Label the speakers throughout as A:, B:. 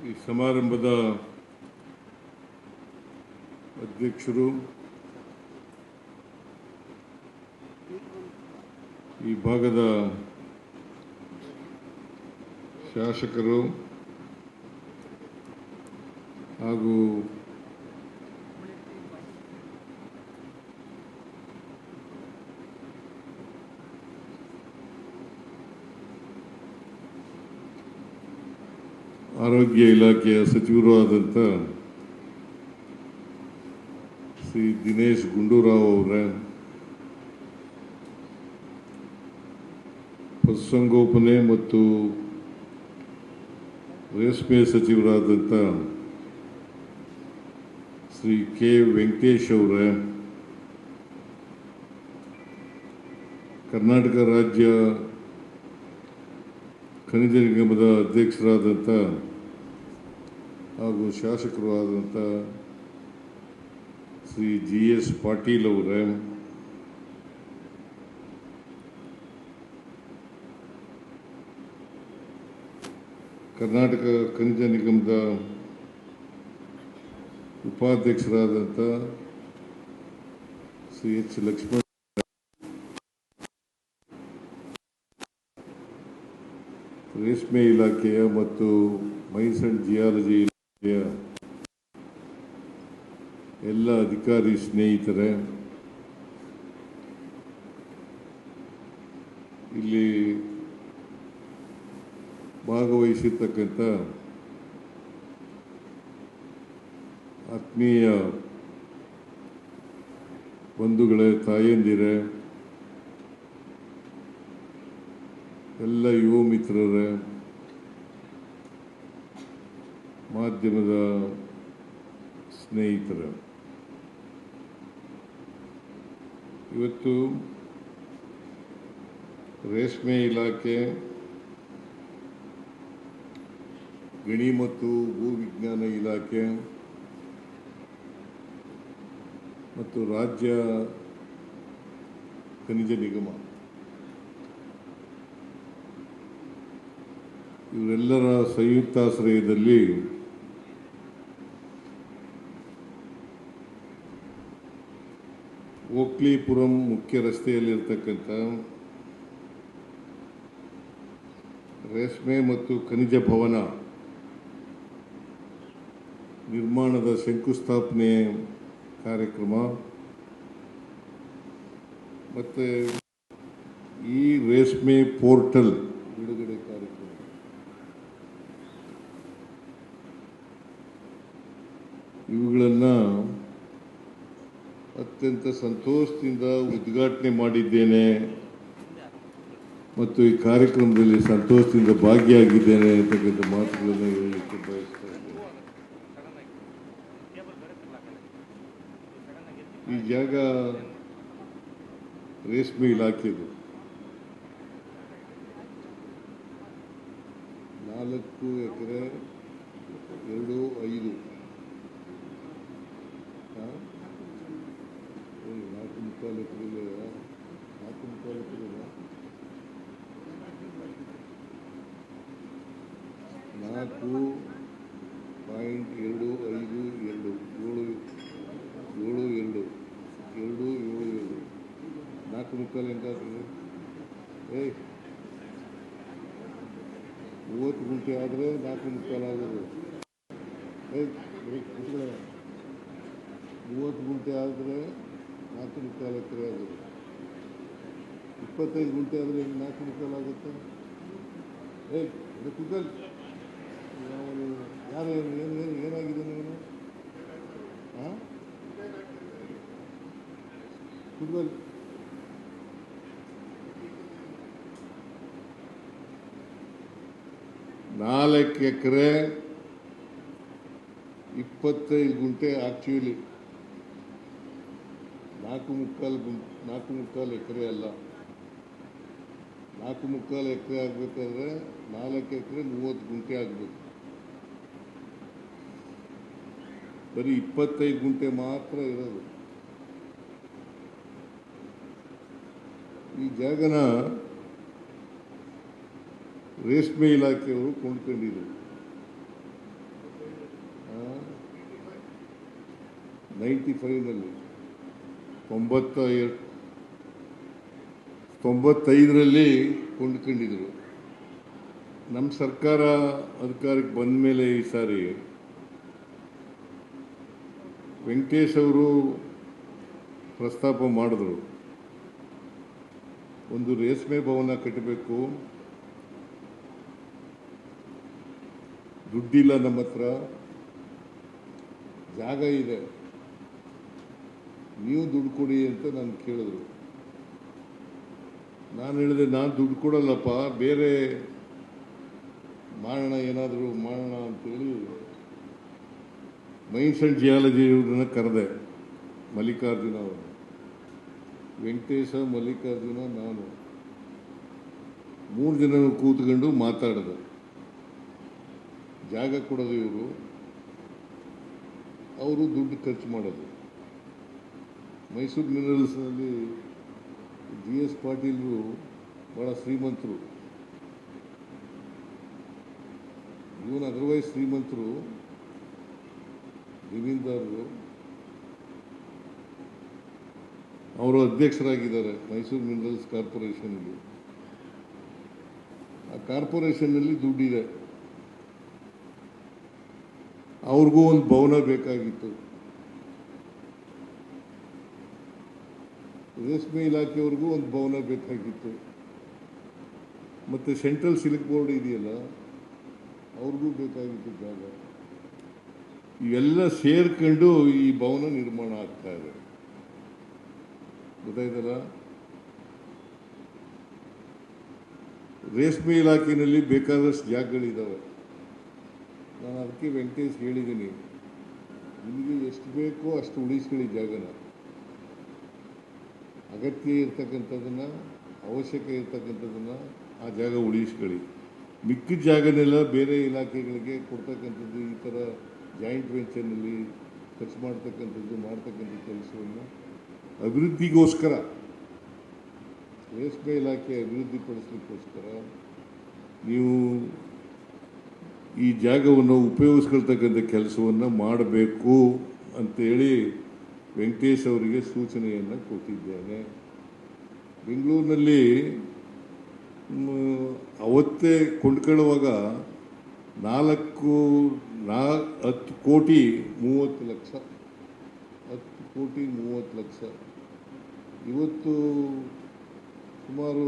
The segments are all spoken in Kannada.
A: ಈ ಸಮಾರಂಭದ ಅಧ್ಯಕ್ಷರು, ಈ ಭಾಗದ ಶಾಸಕರು ಹಾಗೂ ಆರೋಗ್ಯ ಇಲಾಖೆಯ ಸಚಿವರು ಆದಂಥ ಶ್ರೀ ದಿನೇಶ್ ಗುಂಡೂರಾವ್ ಅವರ, ಪಶುಸಂಗೋಪನೆ ಮತ್ತು ರೇಷ್ಮೆ ಸಚಿವರಾದಂಥ ಶ್ರೀ ಕೆ ವೆಂಕಟೇಶ್ ಅವರ, ಕರ್ನಾಟಕ ರಾಜ್ಯ ಖನಿಜ ನಿಗಮದ ಅಧ್ಯಕ್ಷರಾದಂಥ ಹಾಗೂ ಶಾಸಕರು ಆದಂಥ ಶ್ರೀ ಜಿ ಎಸ್ ಪಾಟೀಲ್ ಅವರ, ಕರ್ನಾಟಕ ಖನಿಜ ನಿಗಮದ ಉಪಾಧ್ಯಕ್ಷರಾದಂಥ ಶ್ರೀ ಎಚ್ ಲಕ್ಷ್ಮಣ್, ರೇಷ್ಮೆ ಇಲಾಖೆಯ ಮತ್ತು ಮೈನ್ಸ್ ಅಂಡ್ ಜಿಯಾಲಜಿ ಇಲಾಖೆಯ ಎಲ್ಲ ಅಧಿಕಾರಿ ಸ್ನೇಹಿತರೆ, ಇಲ್ಲಿ ಭಾಗವಹಿಸಿರ್ತಕ್ಕಂಥ ಆತ್ಮೀಯ ಬಂಧುಗಳೇ, ತಾಯಂದಿರೇ, ಎಲ್ಲ ಯುವ ಮಿತ್ರರೇ, ಮಾಧ್ಯಮದ ಸ್ನೇಹಿತರೆ, ಇವತ್ತು ರೇಷ್ಮೆ ಇಲಾಖೆ, ಗಣಿ ಮತ್ತು ಭೂವಿಜ್ಞಾನ ಇಲಾಖೆ ಮತ್ತು ರಾಜ್ಯ ಖನಿಜ ನಿಗಮ ಇವರೆಲ್ಲರ ಸಂಯುಕ್ತಾಶ್ರಯದಲ್ಲಿ ಓಕ್ಲಿಪುರಂ ಮುಖ್ಯ ರಸ್ತೆಯಲ್ಲಿರ್ತಕ್ಕಂಥ ರೇಷ್ಮೆ ಮತ್ತು ಖನಿಜ ಭವನ ನಿರ್ಮಾಣದ ಶಂಕುಸ್ಥಾಪನೆ ಕಾರ್ಯಕ್ರಮ ಮತ್ತು ಈ ರೇಷ್ಮೆ ಪೋರ್ಟಲ್ ಬಿಡುಗಡೆ ಕಾರ್ಯಕ್ರಮ ಇವುಗಳನ್ನು ಅತ್ಯಂತ ಸಂತೋಷದಿಂದ ಉದ್ಘಾಟನೆ ಮಾಡಿದ್ದೇನೆ ಮತ್ತು ಈ ಕಾರ್ಯಕ್ರಮದಲ್ಲಿ ಸಂತೋಷದಿಂದ ಭಾಗಿಯಾಗಿದ್ದೇನೆ ಅಂತಕ್ಕಂಥ ಮಾತುಗಳನ್ನು ಹೇಳಲಿಕ್ಕೆ ಬಯಸ್ತಾ ಇದ್ದೇನೆ. ಈ ಜಾಗ ರೇಷ್ಮೆ ಇಲಾಖೆದು 4 ಎಕರೆ 2.5 4.25 ಎಕರೆ 4.257 ಎಂಟಾಗ್ತದೆ. 30 ಗುಂಟೆ ಆದರೆ 4.25 ಆಗೋದು. 30 ಗುಂಟೆ ಆದರೆ 4.25 ಎಕರೆ ಆಗೋದು. 25 ಗುಂಟೆ ಆದರೆ 4.25 ಆಗುತ್ತೆ. ಗೂಗಲ್ ಯಾರು ಏನಾಗಿದೆ ನೀನು? ಗೂಗಲ್ 4 ಎಕರೆ 25 ಗುಂಟೆ ಆಕ್ಚುಲಿ 4.25 ಎಕರೆ ಅಲ್ಲ. 4.25 ಎಕರೆ ಆಗಬೇಕಾದ್ರೆ 4 ಎಕರೆ 30 ಗುಂಟೆ ಆಗಬೇಕು. ಬರೀ 25 ಗುಂಟೆ ಮಾತ್ರ ಇರೋದು. ಈ ಜಾಗನ ರೇಷ್ಮೆ ಇಲಾಖೆಯವರು ಕೊಂಡ್ಕೊಂಡಿದ್ರು. 95ನಲ್ಲಿ 95ರಲ್ಲಿ ಕೊಂಡ್ಕೊಂಡಿದ್ರು. ನಮ್ಮ ಸರ್ಕಾರ ಅಧಿಕಾರಕ್ಕೆ ಬಂದ ಮೇಲೆ ಈ ಸಾರಿ ವೆಂಕಟೇಶ್ ಅವರು ಪ್ರಸ್ತಾಪ ಮಾಡಿದ್ರು, ಒಂದು ರೇಷ್ಮೆ ಭವನ ಕಟ್ಟಬೇಕು, ದುಡ್ಡಿಲ್ಲ ನಮ್ಮ ಹತ್ರ, ಜಾಗ ಇದೆ, ನೀವು ದುಡ್ಡು ಕೊಡಿ ಅಂತ ನಾನು ಕೇಳಿದ್ರು. ನಾನು ಹೇಳಿದೆ, ನಾನು ದುಡ್ಡು ಕೊಡಲ್ಲಪ್ಪ, ಬೇರೆ ಮಾಡೋಣ, ಏನಾದರೂ ಮಾಡೋಣ ಅಂತೇಳಿ ಮೈನ್ಸ್ ಆ್ಯಂಡ್ ಜಿಯಾಲಜಿ ಇವ್ರನ್ನ ಕರೆದೆ. ಮಲ್ಲಿಕಾರ್ಜುನ ಅವರು, ವೆಂಕಟೇಶ, ಮಲ್ಲಿಕಾರ್ಜುನ, ನಾನು 3 ದಿನ ಕೂತ್ಕೊಂಡು ಮಾತಾಡಿದೆ. ಜಾಗ ಕೊಡೋದು ಇವರು, ಅವರು ದುಡ್ಡು ಖರ್ಚು ಮಾಡೋದು. ಮೈಸೂರು ಮಿನರಲ್ಸ್ನಲ್ಲಿ GS ಪಾಟೀಲ್ರು ಭಾಳ ಶ್ರೀಮಂತರು, ಇವನು ಅದರ್ವೈಸ್ ಶ್ರೀಮಂತರು, ಜಮೀನ್ದಾರರು. ಅವರು ಅಧ್ಯಕ್ಷರಾಗಿದ್ದಾರೆ ಮೈಸೂರು ಮಿನರಲ್ಸ್ ಕಾರ್ಪೊರೇಷನ್ಗೆ. ಆ ಕಾರ್ಪೊರೇಷನ್ನಲ್ಲಿ ದುಡ್ಡಿದೆ. ಅವ್ರಿಗೂ ಒಂದು ಭವನ ಬೇಕಾಗಿತ್ತು. ರೇಷ್ಮೆ ಇಲಾಖೆಯವ್ರಿಗೂ ಒಂದು ಭವನ ಬೇಕಾಗಿತ್ತು. ಮತ್ತು ಸೆಂಟ್ರಲ್ ಸಿಲ್ಕ್ ಬೋರ್ಡ್ ಇದೆಯಲ್ಲ, ಅವ್ರಿಗೂ ಬೇಕಾಗಿತ್ತು ಜಾಗ. ಇವೆಲ್ಲ ಸೇರ್ಕೊಂಡು ಈ ಭವನ ನಿರ್ಮಾಣ ಆಗ್ತಾ ಇದೆ. ಗೊತ್ತಾಯ್ತಲ್ಲ? ರೇಷ್ಮೆ ಇಲಾಖೆಯಲ್ಲಿ ಬೇಕಾದಷ್ಟು ಜಾಗಗಳಿದ್ದಾವೆ. ನಾನು ಅದಕ್ಕೆ ವೆಂಕಟೇಶ್ ಹೇಳಿದ್ದೀನಿ, ನಿಮಗೆ ಎಷ್ಟು ಬೇಕೋ ಅಷ್ಟು ಉಳಿಸ್ಕೊಳ್ಳಿ ಜಾಗನ. ಅಗತ್ಯ ಇರ್ತಕ್ಕಂಥದ್ದನ್ನು, ಅವಶ್ಯಕ ಇರ್ತಕ್ಕಂಥದ್ದನ್ನು ಆ ಜಾಗ ಉಳಿಸ್ಕೊಳ್ಳಿ. ಮಿಕ್ಕಿದ ಜಾಗನೆಲ್ಲ ಬೇರೆ ಇಲಾಖೆಗಳಿಗೆ ಕೊಡ್ತಕ್ಕಂಥದ್ದು, ಈ ಥರ ಜಾಯಿಂಟ್ ವೆಂಚರ್ನಲ್ಲಿ ಖರ್ಚು ಮಾಡ್ತಕ್ಕಂಥ ಕೆಲಸವನ್ನು ಅಭಿವೃದ್ಧಿಗೋಸ್ಕರ, ರೇಷ್ಮೆ ಇಲಾಖೆ ಅಭಿವೃದ್ಧಿಪಡಿಸಲಿಕ್ಕೋಸ್ಕರ ನೀವು ಈ ಜಾಗವನ್ನು ಉಪಯೋಗಿಸ್ಕೊಳ್ತಕ್ಕಂಥ ಕೆಲಸವನ್ನು ಮಾಡಬೇಕು ಅಂತೇಳಿ ವೆಂಕಟೇಶ್ ಅವರಿಗೆ ಸೂಚನೆಯನ್ನು ಕೊಟ್ಟಿದ್ದೇನೆ. ಬೆಂಗಳೂರಿನಲ್ಲಿ ಅವತ್ತೇ ಕೊಂಡ್ಕೊಳ್ಳುವಾಗ 10 ಕೋಟಿ 30 ಲಕ್ಷ, 10 ಕೋಟಿ 30 ಲಕ್ಷ. ಇವತ್ತು ಸುಮಾರು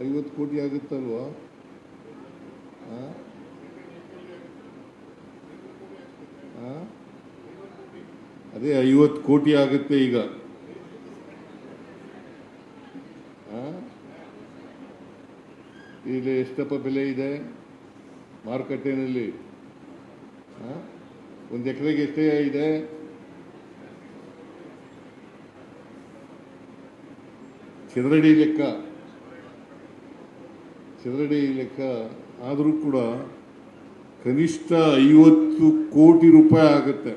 A: 50 ಕೋಟಿ ಆಗುತ್ತಲ್ವಾ? ಅದೇ 50 ಕೋಟಿ ಆಗುತ್ತೆ ಈಗ. ಇಲ್ಲಿ ಎಷ್ಟಪ್ಪ ಬೆಲೆ ಇದೆ ಮಾರುಕಟ್ಟೆನಲ್ಲಿ? 1 ಎಕರೆಗೆ ಎಷ್ಟೇ ಇದೆ? ಚದರಡಿ ಲೆಕ್ಕ ಆದರೂ ಕೂಡ ಕನಿಷ್ಠ 50 ಕೋಟಿ ರೂಪಾಯಿ ಆಗುತ್ತೆ.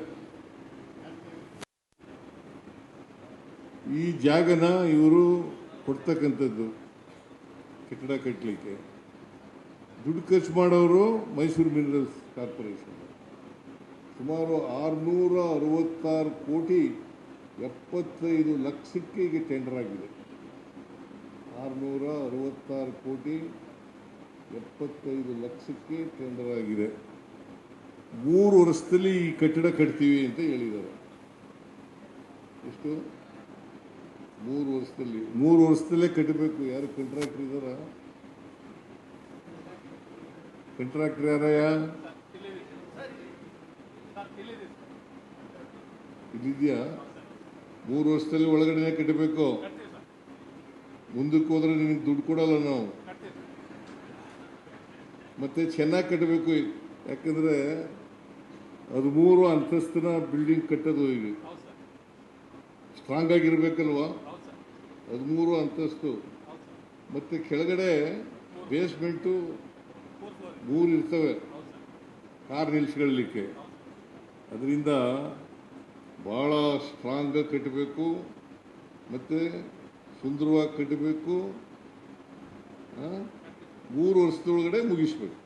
A: ಈ ಜಾಗನ ಇವರು ಕೊಡ್ತಕ್ಕಂಥದ್ದು ಕಟ್ಟಡ ಕಟ್ಟಲಿಕ್ಕೆ. ದುಡ್ಡು ಖರ್ಚು ಮಾಡೋರು ಮೈಸೂರು ಮಿನರಲ್ಸ್ ಕಾರ್ಪೊರೇಷನ್. ಸುಮಾರು 666 ಕೋಟಿ 75 ಲಕ್ಷಕ್ಕೆ ಈಗ ಟೆಂಡರ್ ಆಗಿದೆ. 666 ಕೋಟಿ 75 ಲಕ್ಷಕ್ಕೆ ಟೆಂಡರ್ ಆಗಿದೆ. 3 ವರ್ಷದಲ್ಲಿ ಈ ಕಟ್ಟಡ ಕಟ್ತೀವಿ ಅಂತ ಹೇಳಿದ್ದಾರೆ. ಎಷ್ಟು? 3 ವರ್ಷದಲ್ಲಿ. 3 ವರ್ಷದಲ್ಲೇ ಕಟ್ಟಬೇಕು. ಯಾರು ಕಾಂಟ್ರಾಕ್ಟರ್ ಇದ್ದಾರ? ಕಾಂಟ್ರಾಕ್ಟರ್ ಯಾರಯ್ಯ? ಇಲ್ಲಿದೆಯಾ? 3 ವರ್ಷದಲ್ಲಿ ಒಳಗಡೆ ಕಟ್ಟಬೇಕು. ಮುಂದಕ್ಕೆ ಹೋದ್ರೆ ನಿನಗೆ ದುಡ್ಡು ಕೊಡಲ್ಲ ನಾವು. ಮತ್ತೆ ಚೆನ್ನಾಗಿ ಕಟ್ಟಬೇಕು. ಯಾಕಂದ್ರೆ 13 ಅಂತಸ್ತಿನ ಬಿಲ್ಡಿಂಗ್ ಕಟ್ಟೋದು ಈಗ ಸ್ಟ್ರಾಂಗ್ ಆಗಿರ್ಬೇಕಲ್ವಾ? 13 ಅಂತಸ್ತು. ಮತ್ತೆ ಕೆಳಗಡೆ ಬೇಸ್ಮೆಂಟು 3 ಇರ್ತವೆ ಕಾರ್ ನಿಲ್ಸ್ಕೊಳ್ಳಲಿಕ್ಕೆ. ಅದರಿಂದ ಭಾಳ ಸ್ಟ್ರಾಂಗಾಗಿ ಕಟ್ಟಬೇಕು, ಮತ್ತು ಸುಂದರವಾಗಿ ಕಟ್ಟಬೇಕು. 3 ವರ್ಷದೊಳಗಡೆ ಮುಗಿಸ್ಬೇಕು.